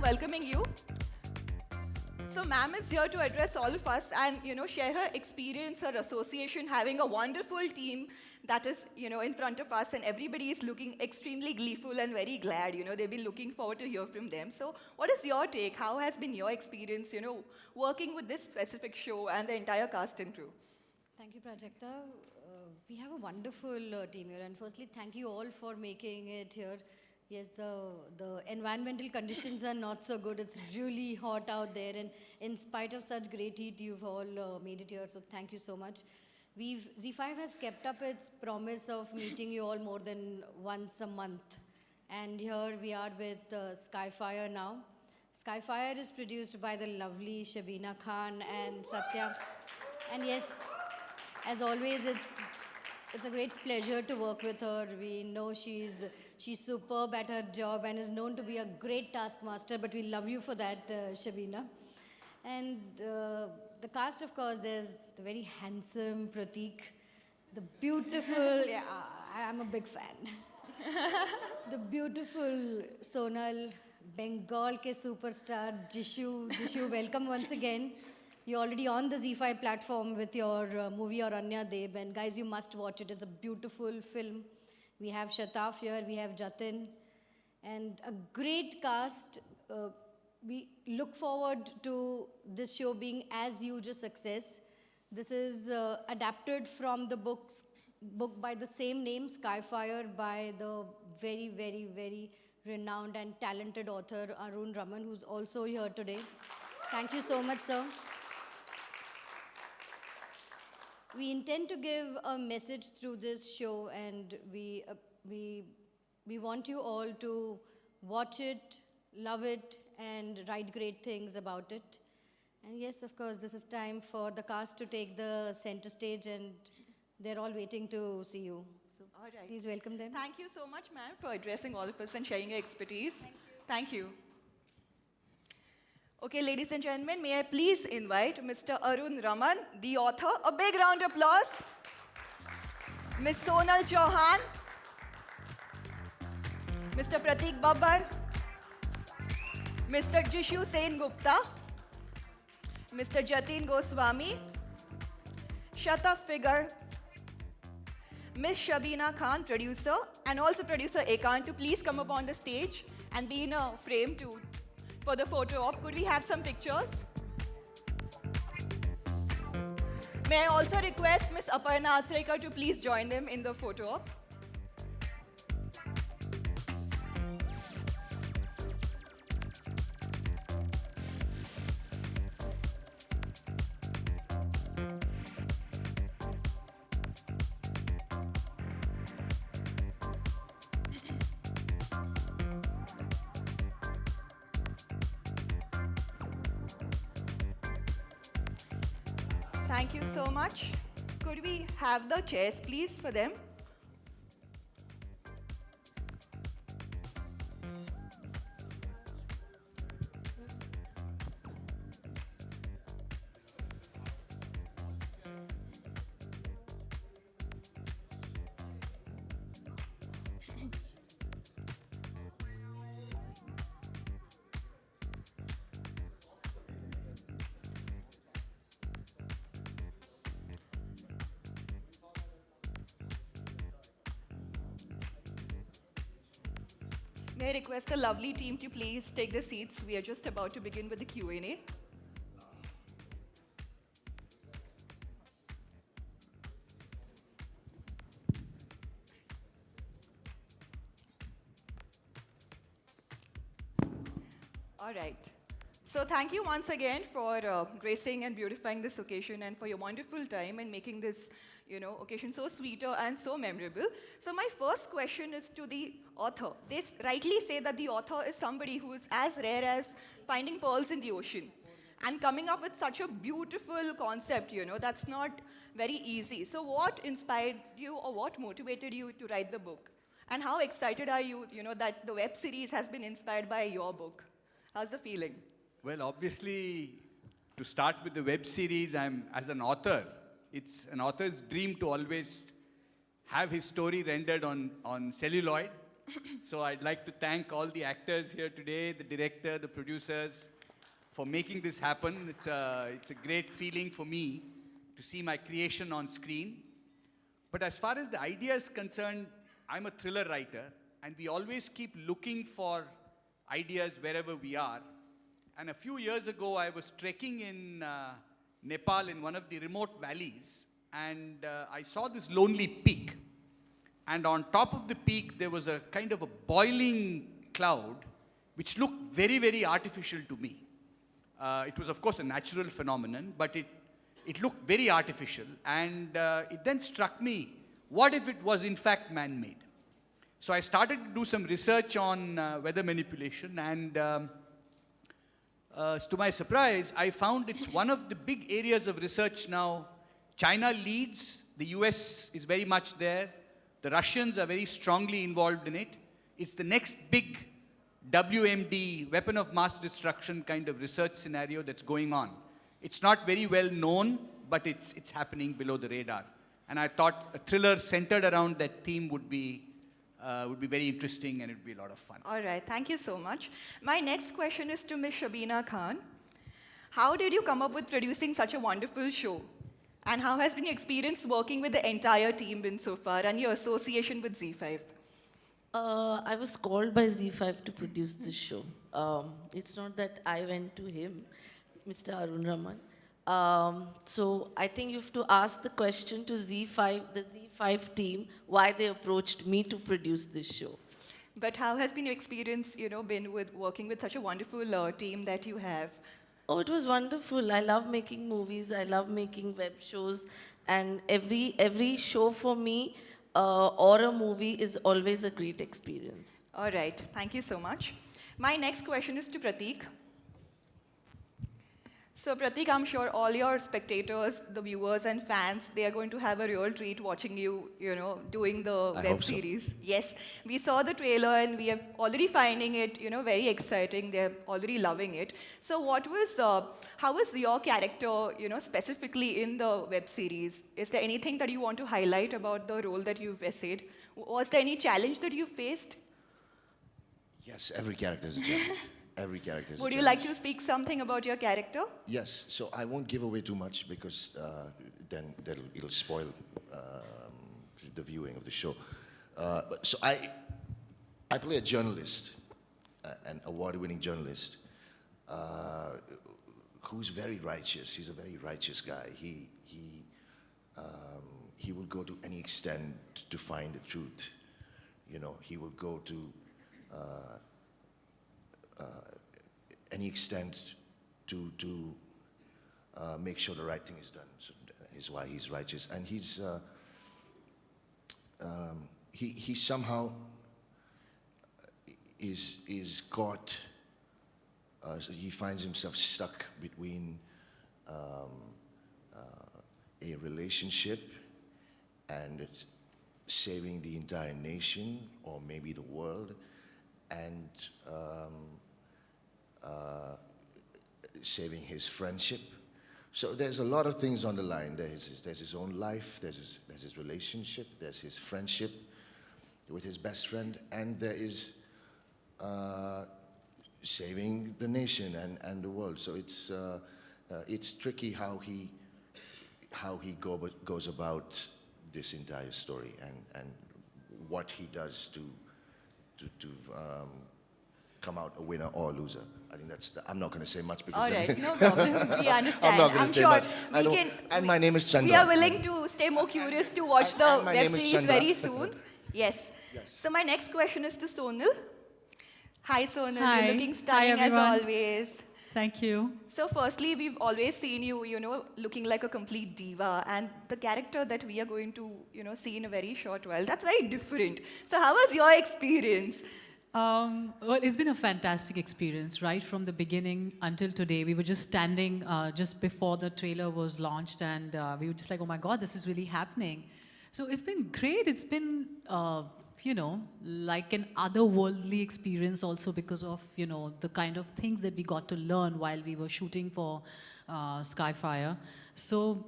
ma'am, welcoming you. So ma'am is here to address all of us and, share her experience, her association, having a wonderful team that is, in front of us, and everybody is looking extremely gleeful and very glad. They've been looking forward to hear from them. So what is your take? How has been your experience, working with this specific show and the entire cast and crew? Thank you, Prajakta. We have a wonderful team here, and firstly, thank you all for making it here. Yes, the environmental conditions are not so good. It's really hot out there, and in spite of such great heat, you've all made it here, so thank you so much. Zee5 has kept up its promise of meeting you all more than once a month. And here we are with Skyfire now. Skyfire is produced by the lovely Shabina Khan and Satya. And yes, as always, it's a great pleasure to work with her. We know she's superb at her job and is known to be a great taskmaster, but we love you for that, Shabina. And the cast, of course, there's the very handsome Pratik, the beautiful, yeah, I'm a big fan. The beautiful Sonal, Bengal ke superstar, Jishu, welcome once again. You're already on the Zee5 platform with your movie Aranya Deb, and guys, you must watch it. It's a beautiful film. We have Shataf here, we have Jatin, and a great cast. We look forward to this show being as huge a success. This is adapted from the book by the same name, Skyfire, by the very, very, very renowned and talented author Arun Raman, who's also here today. Thank you so much, sir. We intend to give a message through this show, and we want you all to watch it, love it, and write great things about it. And yes, of course, this is time for the cast to take the center stage, and they're all waiting to see you. So all right. Please welcome them. Thank you so much, ma'am, for addressing all of us and sharing your expertise. Thank you. Okay, ladies and gentlemen, may I please invite Mr. Arun Raman, the author. A big round of applause. Ms. Sonal Chauhan, Mr. Pratik Babbar, Mr. Jishu Sen Gupta, Mr. Jatin Goswami, Shataf Figure, Ms. Shabina Khan, producer, and also producer Ekant, to please come up on the stage and be in a frame for the photo op. Could we have some pictures? May I also request Ms. Aparna Asrekar to please join them in the photo op. Thank you so much. Could we have the chairs, please, for them? May I request the lovely team to please take the seats. We are just about to begin with the Q&A. All right. So thank you once again for gracing and beautifying this occasion, and for your wonderful time and making this occasion so sweeter and so memorable. So my first question is to the author. They rightly say that the author is somebody who is as rare as finding pearls in the ocean. And coming up with such a beautiful concept, that's not very easy. So what inspired you, or what motivated you to write the book? And how excited are you, that the web series has been inspired by your book? How's the feeling? Well, obviously, to start with the web series, as an author, it's an author's dream to always have his story rendered on celluloid. So I'd like to thank all the actors here today, the director, the producers, for making this happen. It's a great feeling for me to see my creation on screen. But as far as the idea is concerned, I'm a thriller writer, and we always keep looking for ideas wherever we are. And a few years ago, I was trekking in Nepal in one of the remote valleys, and I saw this lonely peak. And on top of the peak, there was a kind of a boiling cloud, which looked very, very artificial to me. It was, of course, a natural phenomenon, but it looked very artificial. And it then struck me, what if it was, in fact, man-made? So I started to do some research on weather manipulation, and to my surprise, I found it's one of the big areas of research now. China leads, the US is very much there, the Russians are very strongly involved in it. It's the next big WMD, weapon of mass destruction kind of research scenario that's going on. It's not very well known, but it's happening below the radar. And I thought a thriller centered around that theme would be very interesting, and it would be a lot of fun. All right, thank you so much. My next question is to Ms. Shabina Khan. How did you come up with producing such a wonderful show? And how has been your experience working with the entire team been so far, and your association with Zee5? I was called by Zee5 to produce this show. It's not that I went to him, Mr. Arun Raman. So I think you have to ask the question to Zee5, the Zee5 team, why they approached me to produce this show. But how has been your experience, been with working with such a wonderful team that you have? Oh, it was wonderful. I love making movies. I love making web shows. And every show for me or a movie is always a great experience. All right, thank you so much. My next question is to Prateek. So Prateek, I'm sure all your spectators, the viewers and fans, they are going to have a real treat watching you, doing the web series. So. Yes, we saw the trailer and we are already finding it, very exciting. They're already loving it. So how was your character, specifically in the web series? Is there anything that you want to highlight about the role that you've essayed? Was there any challenge that you faced? Yes, every character is a challenge. Every character is a Would you challenge. like to speak something about your character? Yes, so I won't give away too much because then it'll spoil the viewing of the show. So I play a journalist, an award-winning journalist, who's very righteous. He's a very righteous guy. He will go to any extent to find the truth. He will go to any extent to make sure the right thing is done. So that is why he's righteous, and he somehow is caught. So he finds himself stuck between a relationship and saving the entire nation or maybe the world, and saving his friendship. So there's a lot of things on the line. There's his own life, there's his relationship, there's his friendship with his best friend, and there is saving the nation and the world. So it's tricky how he goes about this entire story and what he does to come out a winner or a loser. I think I'm not going to say much because... All right, no problem. We understand. I'm not going to say sure much. And my name is Chandra. We are willing to stay more curious to watch the web series very soon. Yes. So my next question is to Sonal. Hi, Sonal. Hi. You're looking stunning as always. Thank you. So firstly, we've always seen you, looking like a complete diva. And the character that we are going to, see in a very short while, that's very different. So how was your experience? Well, it's been a fantastic experience, right from the beginning until today. We were just standing just before the trailer was launched, and we were just like, oh my God, this is really happening. So it's been great. It's been, like an otherworldly experience also because of, the kind of things that we got to learn while we were shooting for Skyfire. So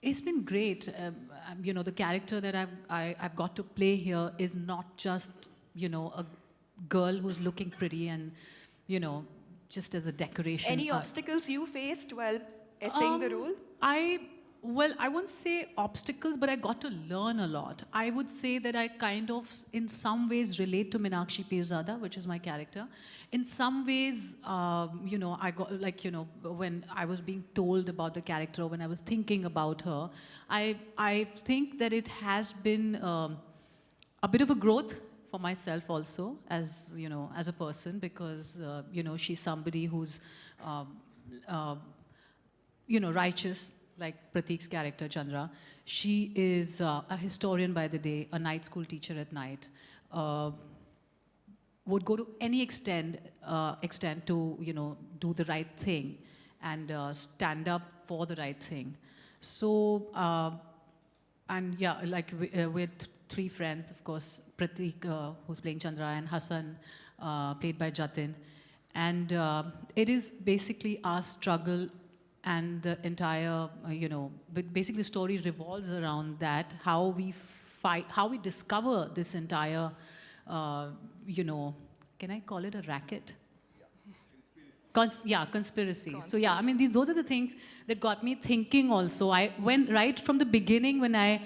It's been great. You know, the character that I've got to play here is not just, you know, a girl who's looking pretty and, you know, just as a decoration. Any obstacles you faced while essaying the role? Well, I won't say obstacles, but I got to learn a lot. I would say that I kind of, in some ways, relate to Meenakshi Pirzada, which is my character. In some ways, you know, I got, like, you know, when I was being told about the character, when I was thinking about her, I think that it has been a bit of a growth for myself also, as, you know, as a person, because, you know, she's somebody who's, you know, righteous, like Pratik's character, Chandra. She is a historian by the day, a night school teacher at night, would go to any extent to, you know, do the right thing and stand up for the right thing. So, and yeah, like with three friends, of course, Pratik, who's playing Chandra, and Hassan, played by Jatin. And it is basically our struggle, and the entire, you know, basically the story revolves around that, how we fight, how we discover this entire, you know, can I call it a racket? Conspiracy. So yeah, I mean, those are the things that got me thinking also. Right from the beginning, when I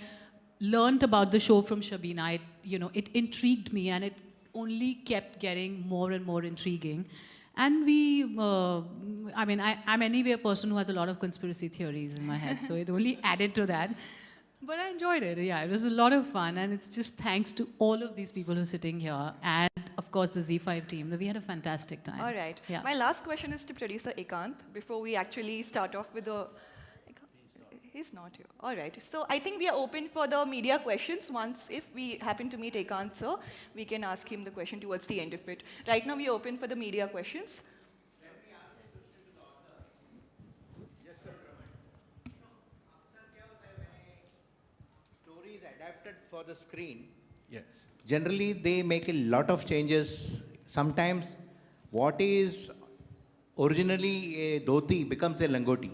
learned about the show from Shabina, you know, it intrigued me, and it only kept getting more and more intriguing. And I mean, I'm anyway a person who has a lot of conspiracy theories in my head, so it only added to that. But I enjoyed it, yeah, it was a lot of fun, and it's just thanks to all of these people who are sitting here, and of course the Zee5 team, that we had a fantastic time. All right. Yeah. My last question is to producer Ekant, before we actually start off with the... He's not here. All right. So I think we are open for the media questions. Once, if we happen to meet Ekant sir, we can ask him the question towards the end of it. Right now, we are open for the media questions. Yes, sir. Stories adapted for the screen. Yes. Generally, they make a lot of changes. Sometimes, what is originally a dhoti becomes a langoti.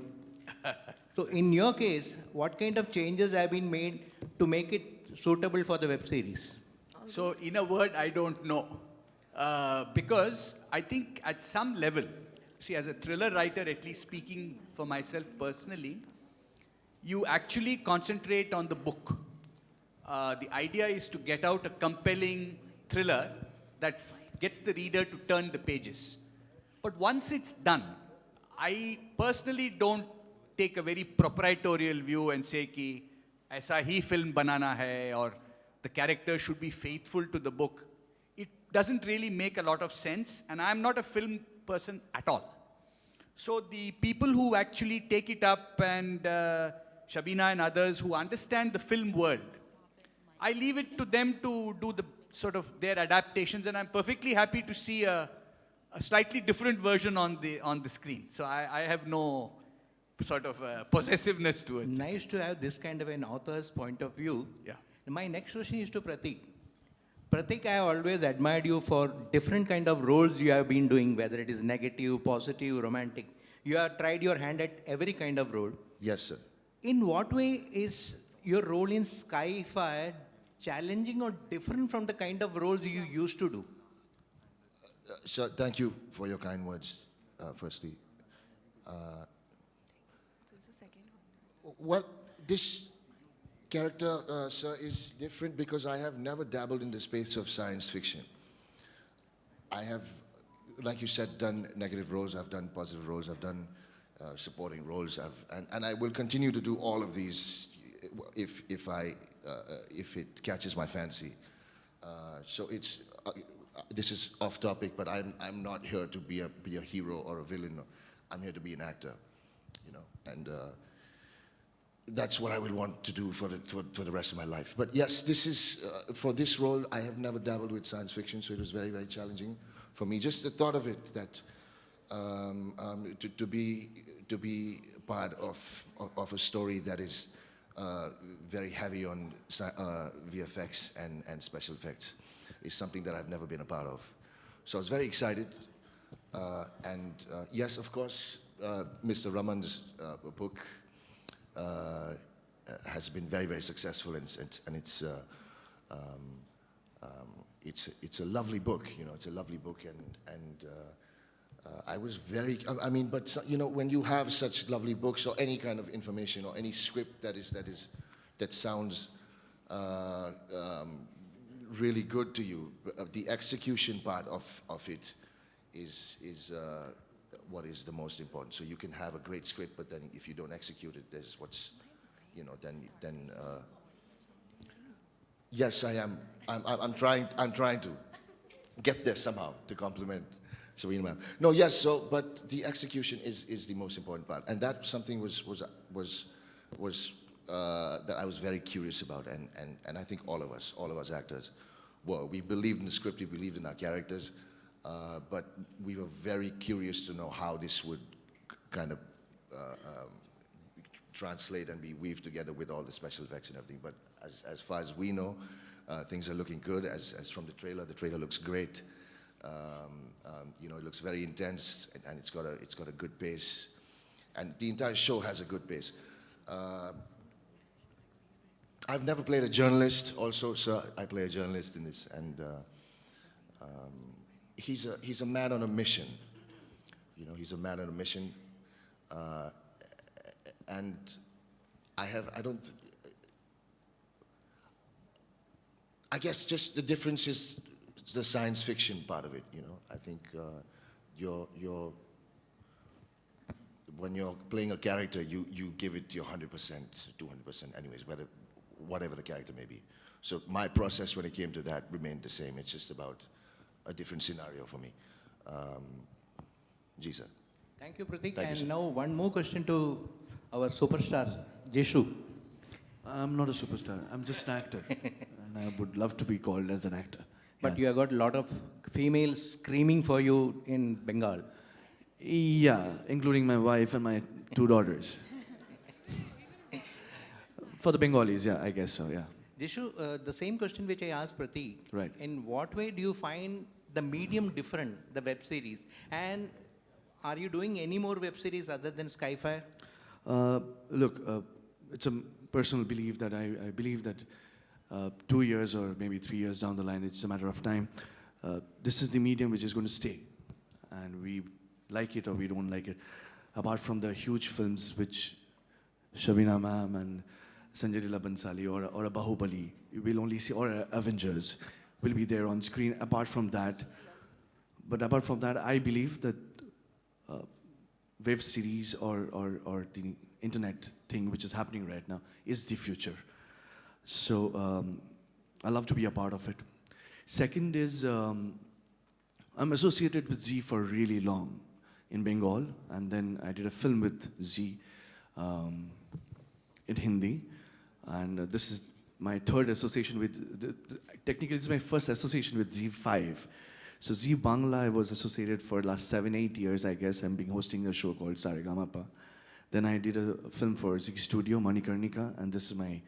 So in your case, what kind of changes have been made to make it suitable for the web series? So in a word, I don't know. Because I think at some level, see, as a thriller writer, at least speaking for myself personally, you actually concentrate on the book. The idea is to get out a compelling thriller that gets the reader to turn the pages. But once it's done, I personally don't take a very proprietorial view and say ki aisa hi film banana hai, or the character should be faithful to the book. It doesn't really make a lot of sense, and I'm not a film person at all. So the people who actually take it up, and Shabina and others who understand the film world, I leave it to them to do the sort of their adaptations, and I'm perfectly happy to see a slightly different version on the screen. So I have no sort of possessiveness towards it. Nice to have this kind of an author's point of view. Yeah. My next question is to Pratik. Pratik, I always admired you for different kind of roles you have been doing, whether it is negative, positive, romantic. You have tried your hand at every kind of role. Yes, sir. In what way is your role in Skyfire challenging or different from the kind of roles you used to do? Sir, thank you for your kind words, firstly. Well, this character, sir, is different because I have never dabbled in the space of science fiction. I have, like you said, done negative roles, I've done positive roles, I've done supporting roles, and I will continue to do all of these if it catches my fancy. So it's, this is off topic, but I'm not here to be a hero or a villain. I'm here to be an actor, you know, and that's what I will want to do for the rest of my life. But yes, this is, for this role, I have never dabbled with science fiction, so it was very, very challenging for me. Just the thought of it, that to be part of a story that is very heavy on VFX and special effects is something that I've never been a part of. So I was very excited. Yes, of course, Mr. Raman's book has been very, very successful, and it's a lovely book. You know, it's a lovely book, and I was very. I mean, but you know, when you have such lovely books or any kind of information or any script that sounds really good to you, the execution part of it is what is the most important. So you can have a great script, but then if you don't execute it, there's what's, you know, then. Yes, I am. I'm trying to get there somehow to compliment Shabina ma'am. No, yes. So, but the execution is the most important part, and that something was that I was very curious about, and I think all of us actors, well, we believed in the script, we believed in our characters, but we were very curious to know how this would kind of translate and be weaved together with all the special effects and everything. But as far as we know, things are looking good. As from the trailer looks great. You know, it looks very intense, and it's got a good pace, and the entire show has a good pace. I've never played a journalist also, so I play a journalist in this, and he's a man on a mission. You know, he's a man on a mission, and I guess just the difference is the science fiction part of it. You know, I think when you're playing a character, you give it your 100%, 200%, anyways, whatever the character may be. So my process when it came to that remained the same. It's just about a different scenario for me. Sir. Thank you, Pratik. Thank you, And sir. now one more question to our superstar, Jeshu. I'm not a superstar. I'm just an actor. And I would love to be called as an actor. But you have got a lot of females screaming for you in Bengal. Yeah, including my wife and my 2 daughters. For the Bengalis, yeah, I guess so, yeah. Jeshu, the same question which I asked Pratik. Right. In what way do you find the medium different, the web series? And are you doing any more web series other than Skyfire? Look, it's a personal belief that I believe that 2 years or maybe 3 years down the line, it's a matter of time. This is the medium which is going to stay. And we like it or we don't like it. Apart from the huge films which Shabina ma'am and Sanjay Leela Bansali or a Bahubali, you will only see, or a Avengers will be there on screen. Apart from that, I believe that web series or the internet thing which is happening right now is the future. So I love to be a part of it. Second is I'm associated with Zee for really long in Bengal, and then I did a film with Zee in Hindi, and this is my third association with, technically this is my first association with Zee5. So Zee Bangla I was associated for the last 7-8 years, I guess. I'm hosting a show called Saregamapa. Then I did a film for Zee Studio, Manikarnika, and this is my,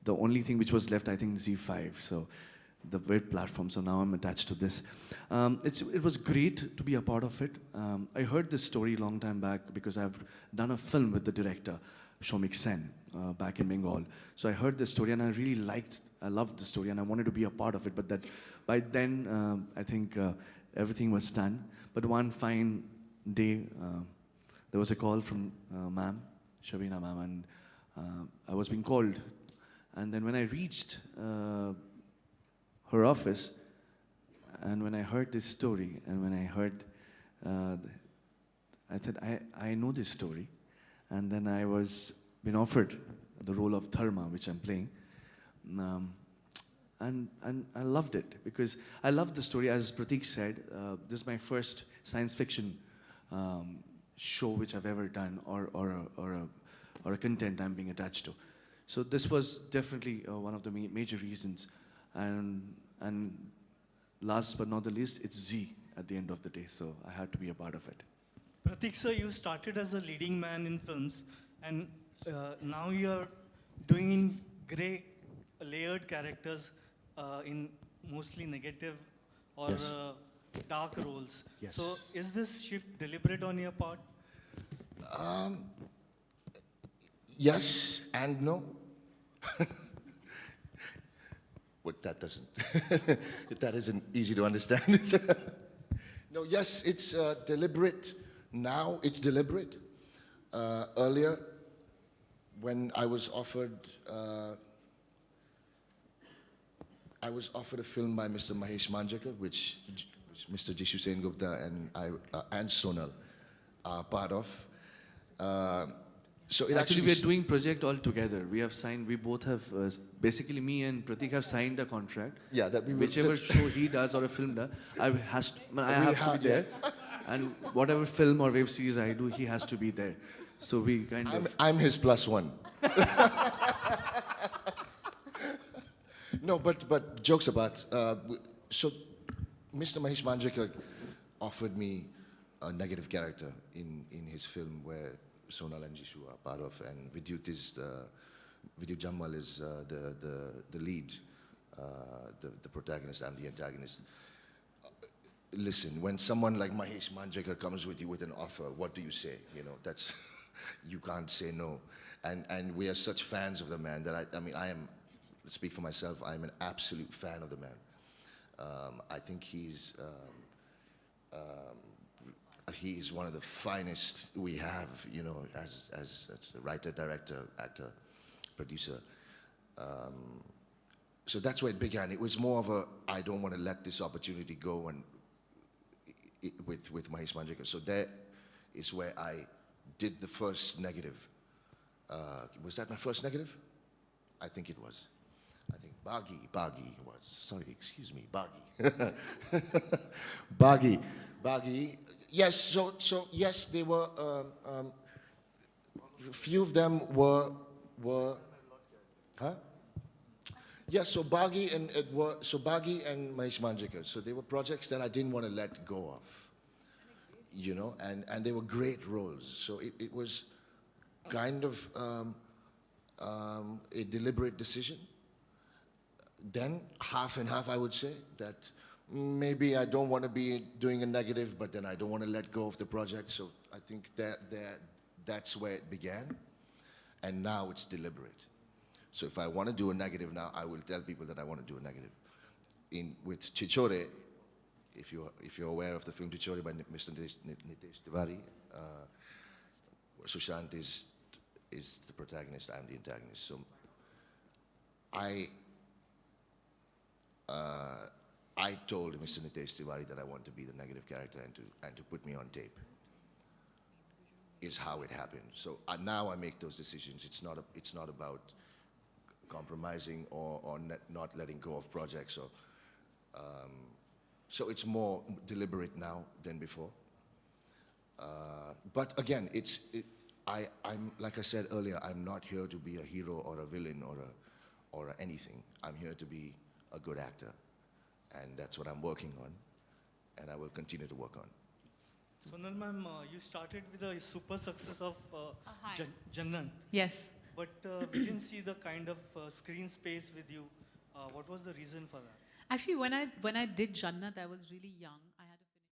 the only thing which was left, I think, Zee5. So the web platform, so now I'm attached to this. It was great to be a part of it. I heard this story a long time back because I've done a film with the director, Shomik Sen, back in Bengal. So I heard this story and I loved the story and I wanted to be a part of it. But that by then, I think everything was done. But one fine day, there was a call from ma'am, Shabina ma'am, and I was being called. And then when I reached her office, and when I heard this story, and when I heard, I said, I know this story. And then I was been offered the role of Dharma, which I'm playing. And I loved it, because I loved the story. As Pratik said, this is my first science fiction show which I've ever done, or a content I'm being attached to. So this was definitely one of the major reasons. And last but not the least, it's Zee at the end of the day, so I had to be a part of it. Pratik sir, you started as a leading man in films, and now you're doing in great layered characters in mostly negative or Yes. dark roles. Yes. So is this shift deliberate on your part? Yes and no. But that doesn't, that isn't easy to understand. No, yes, it's deliberate. Now it's deliberate. Earlier, when I was offered a film by Mr. Mahesh Manjrekar, which Mr. Jishu Sen Gupta and Sonal are part of. So it Actually, we are doing project all together. We have signed, we both have, basically me and Pratik have signed a contract. Yeah, that we will. Whichever show he does or a film does, I have to be there. And whatever film or web series I do, he has to be there. So we kind of... I'm his plus one. No, but jokes apart. So Mr. Mahesh Manjrekar offered me a negative character in his film where Sonal and Jishu are part of, and Vidyut Jamwal is the lead, the protagonist. I'm the antagonist. Listen, when someone like Mahesh Manjrekar comes with you with an offer, what do you say? You know, that's you can't say no. And we are such fans of the man that I mean, I am. Speak for myself. I'm an absolute fan of the man. I think he's one of the finest we have, you know, as a writer, director, actor, producer. So that's where it began. It was more of a, I don't want to let this opportunity go, and with Mahesh Manjrekar. So that is where I did the first negative. Was that my first negative? I think it was. I think Baggy was. Sorry, excuse me, Baggy. Baggy. Yes, so yes, they were, a few of them were, huh? Yes, so Baggy and Mahesh Manjrekar. So they were projects that I didn't want to let go of, you know, and they were great roles. So it was kind of a deliberate decision. Then half and half, I would say, that maybe I don't want to be doing a negative, but then I don't want to let go of the project. So I think that's where it began, and now it's deliberate. So if I want to do a negative now, I will tell people that I want to do a negative. With Chichore, if you're aware of the film Chichore by Mr. Nitesh Tiwari, Sushant is the protagonist, I'm the antagonist. So I told Mr. Nitesh Tiwari that I want to be the negative character and to put me on tape. Is how it happened. So now I make those decisions. It's not about compromising or not letting go of projects. So it's more deliberate now than before. But again, I'm like I said earlier, I'm not here to be a hero or a villain or anything. I'm here to be a good actor, and that's what I'm working on, and I will continue to work on. Sonal ma'am, you started with a super success of Jannat. Yes. But we didn't see the kind of screen space with you. What was the reason for that? Actually, when I did Jannat, I was really young.